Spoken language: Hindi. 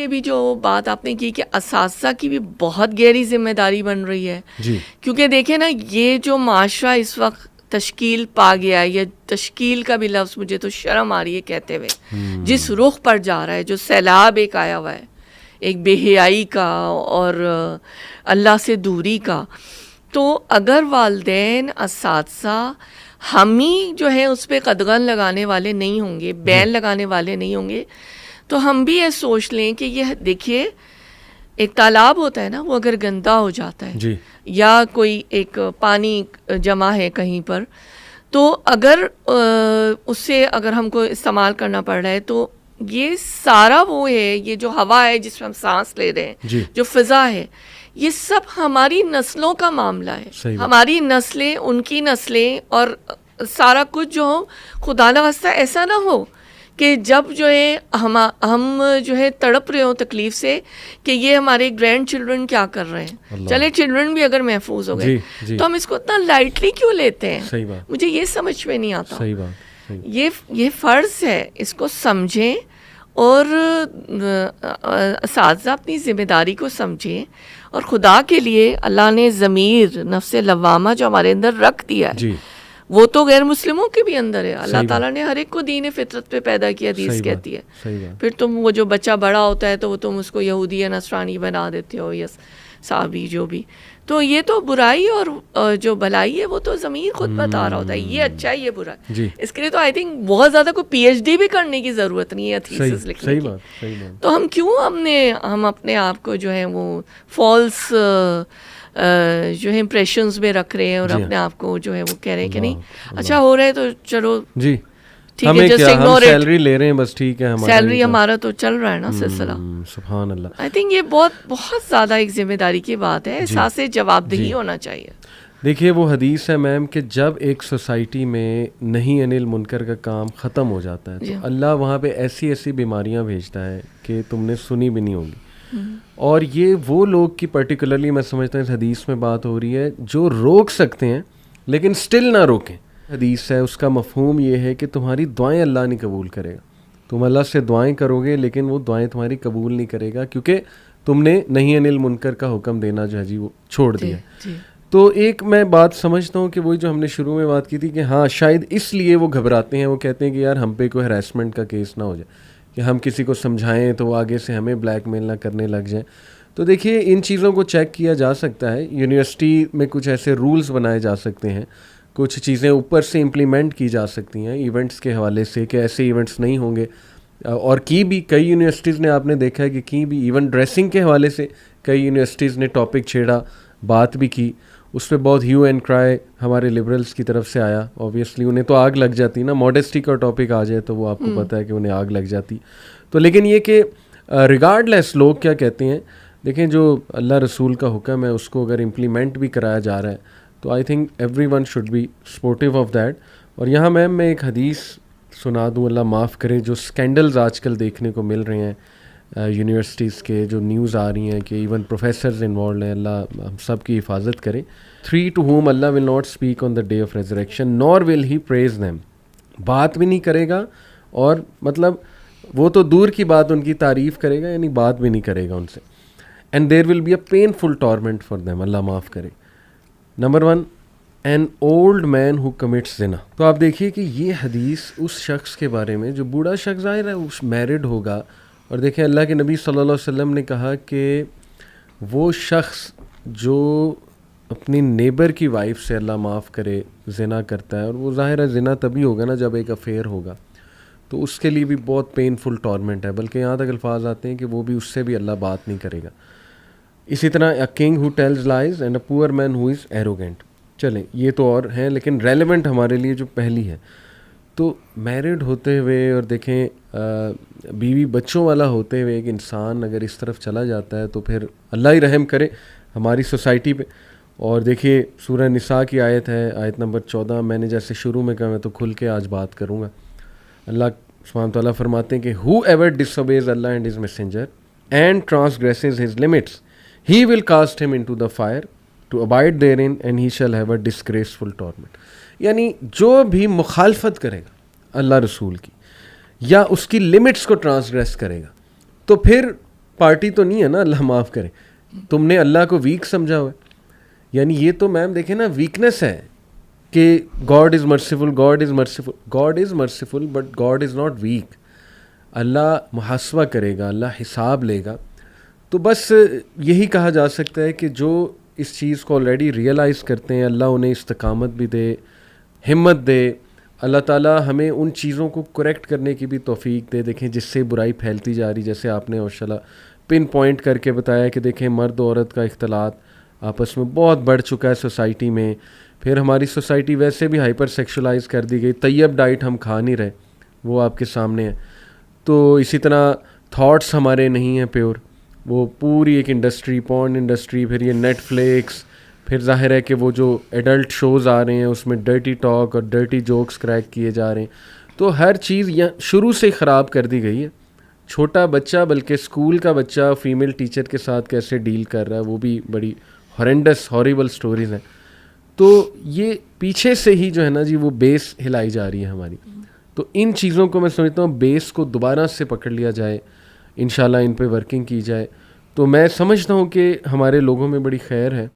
ये भी जो बात आपने की कि असासा की भी बहुत गहरी जिम्मेदारी बन रही है जी। क्योंकि देखें ना, ये जो माशरा इस वक्त तश्कील पा गया है, ये तश्कील का भी लफ्ज़ मुझे तो शर्म आ रही है कहते हुए, जिस रुख पर जा रहा है, जो सैलाब एक आया हुआ है, एक बेहयाई का और अल्लाह से दूरी का, तो अगर वालदैन असातिज़ा हम ही जो है उस पर कदगन लगाने वाले नहीं होंगे, बैन लगाने वाले नहीं होंगे, तो हम भी ये सोच लें कि ये देखिए एक तालाब होता है ना, वो अगर गंदा हो जाता है जी। या कोई एक पानी जमा है कहीं पर, तो अगर उससे अगर हमको इस्तेमाल करना पड़ रहा है, तो ये सारा वो है, ये जो हवा है जिसमें हम सांस ले रहे हैं, जो फिज़ा है, ये सब हमारी नस्लों का मामला है। हमारी नस्लें, उनकी नस्लें और सारा कुछ जो हो, खुदा न वास्ता ऐसा ना हो कि जब जो है हम जो है तड़प रहे हो तकलीफ से कि ये हमारे ग्रैंड चिल्ड्रन क्या कर रहे हैं। चले चिल्ड्रन भी अगर महफूज हो गए तो हम इसको इतना लाइटली क्यों लेते हैं? सही बात। मुझे ये समझ में नहीं आता। सही बात। ये फ़र्ज़ है, इसको समझें और असातिज़ा अपनी ज़िम्मेदारी को समझें और खुदा के लिए अल्लाह ने ज़मीर, नफ्स लवामा जो हमारे अंदर रख दिया है, वो तो गैर मुस्लिमों के भी अंदर है। अल्लाह ताला ने हर एक को दीन फितरत पे पैदा किया, हदीस कहती है। फिर तुम वो जो बच्चा बड़ा होता है तो वो तुम उसको यहूदी या नसरानी बना देते हो या साबी जो भी, तो ये तो बुराई और जो भलाई है वो तो ज़मीर खुद बता रहा होता है, ये अच्छा है ये बुरा है। इसके लिए तो आई थिंक बहुत ज़्यादा कोई PhD भी करने की ज़रूरत नहीं है थीसिस लिखने की। सही बात। तो हम क्यों हम अपने आप को जो है वो फॉल्स जो है इम्प्रेशंस में रख रहे हैं और अपने आप को जो है वो कह रहे हैं कि नहीं अच्छा हो रहा है तो चलो जी ठीक है, जस्ट इग्नोर इट, सैलरी ले रहे हैं बस, ठीक है, हमारा सैलरी हमारा तो चल रहा है ना सिलसिला। सुभान अल्लाह। आई थिंक ये बहुत ज़्यादा एक जिम्मेदारी की बात है, एहसास जवाबदेही होना चाहिए। देखिए वो हदीस है मैम कि जब एक सोसाइटी में नहीं अनिल मुनकर का काम ख़त्म हो जाता है तो अल्लाह वहाँ पे ऐसी ऐसी बीमारियाँ भेजता है कि तुमने सुनी भी नहीं होगी। और ये वो लोग की पर्टिकुलरली मैं समझता हूँ इस हदीस में बात हो रही है जो रोक सकते हैं लेकिन स्टिल ना रोकें। हदीस है उसका मफहूम ये है कि तुम्हारी दुआएं अल्लाह नहीं कबूल करेगा। तुम अल्लाह से दुआएं करोगे लेकिन वो दुआएं तुम्हारी कबूल नहीं करेगा क्योंकि तुमने नहीं अनिल मुनकर का हुक्म देना जो है जी वो छोड़ दिया। तो एक मैं बात समझता हूँ कि वही जो हमने शुरू में बात की थी कि हाँ शायद इसलिए वो घबराते हैं, वो कहते हैं कि यार हम पे कोई हरासमेंट का केस ना हो जाए कि हम किसी को समझाएं तो वो आगे से हमें ब्लैकमेल ना करने लग जाएं। तो देखिए इन चीज़ों को चेक किया जा सकता है, यूनिवर्सिटी में कुछ ऐसे रूल्स बनाए जा सकते हैं, कुछ चीज़ें ऊपर से इम्प्लीमेंट की जा सकती हैं इवेंट्स के हवाले से कि ऐसे इवेंट्स नहीं होंगे। और की भी कई यूनिवर्सिटीज़ ने आपने देखा है कि की भी इवन ड्रेसिंग के हवाले से कई यूनिवर्सिटीज़ ने टॉपिक छेड़ा, बात भी की, उस पर बहुत ह्यू एंड क्राई हमारे लिबरल्स की तरफ से आया। ऑब्वियसली उन्हें तो आग लग जाती ना, मॉडेस्टी का टॉपिक आ जाए तो वो आपको पता है कि उन्हें आग लग जाती। तो लेकिन ये कि रिगार्डलेस लोग क्या कहते हैं, देखें जो अल्लाह रसूल का हुक्म है उसको अगर इम्प्लीमेंट भी कराया जा रहा है तो I think everyone should be supportive of that. और यहाँ मैम मैं एक हदीस सुना दूँ, अल्लाह माफ़ करे, जो स्कैंडल्स आजकल देखने को मिल रहे हैं यूनिवर्सिटीज़ के, जो न्यूज़ आ रही हैं कि इवन प्रोफेसर्स इन्वॉल्व हैं, अल्लाह हम सब की हिफाजत करे। 3 to whom Allah will not speak on the day of resurrection nor will he praise them, बात भी नहीं करेगा और मतलब वो तो दूर की बात उनकी तारीफ़ करेगा यानी बात भी नहीं करेगा उनसे। And there will be a painful torment for them, अल्लाह माफ़ करे। Number 1 an old man who commits ज़िना। तो आप देखिए कि ये हदीस उस शख्स के बारे में जो बूढ़ा शख्स ज़ाहिर है उस मैरिड होगा, और देखें अल्लाह के नबी सल्लल्लाहु अलैहि वसल्लम ने कहा कि वो शख्स जो अपनी नेबर की वाइफ से अल्लाह माफ़ करे ज़िना करता है, और वो ज़ाहिर है ज़िना तभी होगा ना जब एक अफेयर होगा, तो उसके लिए भी बहुत पेनफुल टॉर्मेंट है। बल्कि यहाँ तक अल्फाज आते हैं कि वो भी उससे भी अल्लाह बात नहीं करेगा। इसी तरह a king who tells lies and a poor man who is arrogant. चलें ये तो और हैं लेकिन रेलेवेंट हमारे लिए जो पहली है, तो मैरिड होते हुए और देखें बीवी बच्चों वाला होते हुए एक इंसान अगर इस तरफ चला जाता है तो फिर अल्लाह ही रहम करे हमारी सोसाइटी पे। और देखिए सूरह निसा की आयत है, आयत नंबर 14, मैंने जैसे शुरू में कहा मैं तो खुल के आज बात करूँगा। अल्लाह सुब्हान तआला फरमाते हैं कि whoever disobeys Allah and his messenger and transgresses his limits he will cast him into the fire to abide therein and he shall have a disgraceful torment. यानी जो भी मुखालफत करेगा अल्लाह रसूल की या उसकी लिमिट्स को ट्रांसग्रेस करेगा तो फिर पार्टी तो नहीं है ना, अल्लाह माफ़ करे, तुमने अल्लाह को वीक समझा हुआ है। यानी ये तो मैम देखें ना वीकनेस है कि God is merciful, God is merciful, God is merciful but God is not weak. अल्लाह मुहासबा करेगा, अल्लाह हिसाब लेगा। तो बस यही कहा जा सकता है कि जो इस चीज़ को ऑलरेडी रियलाइज़ करते हैं, अल्लाह उन्हें इस्तकामत भी दे, हिम्मत दे। अल्लाह ताला हमें उन चीज़ों को करेक्ट करने की भी तौफीक दे। देखें जिससे बुराई फैलती जा रही, जैसे आपने माशाल्लाह पिन पॉइंट करके बताया कि देखें मर्द औरत का इख्तलात आपस में बहुत बढ़ चुका है सोसाइटी में। फिर हमारी सोसाइटी वैसे भी हाइपर सेक्शुलाइज कर दी गई, तैयब डाइट हम खा नहीं रहे, वो आपके सामने है। तो इसी तरह थॉट्स हमारे नहीं हैं प्योर, वो पूरी एक इंडस्ट्री, पॉर्न इंडस्ट्री, फिर ये नेटफ्लिक्स, फिर जाहिर है कि वो जो एडल्ट शोज़ आ रहे हैं उसमें डर्टी टॉक और डर्टी जोक्स क्रैक किए जा रहे हैं। तो हर चीज़ यहाँ शुरू से ख़राब कर दी गई है। छोटा बच्चा, बल्कि स्कूल का बच्चा फीमेल टीचर के साथ कैसे डील कर रहा है, वो भी बड़ी हॉरेंडस हॉरिबल स्टोरीज़ हैं। तो ये पीछे से ही जो है ना जी वो बेस हिलाई जा रही है हमारी। तो इन चीज़ों को मैं समझता हूँ बेस को दोबारा से पकड़ लिया जाए, इंशाल्लाह इन पे वर्किंग की जाए, तो मैं समझता हूँ कि हमारे लोगों में बड़ी खैर है।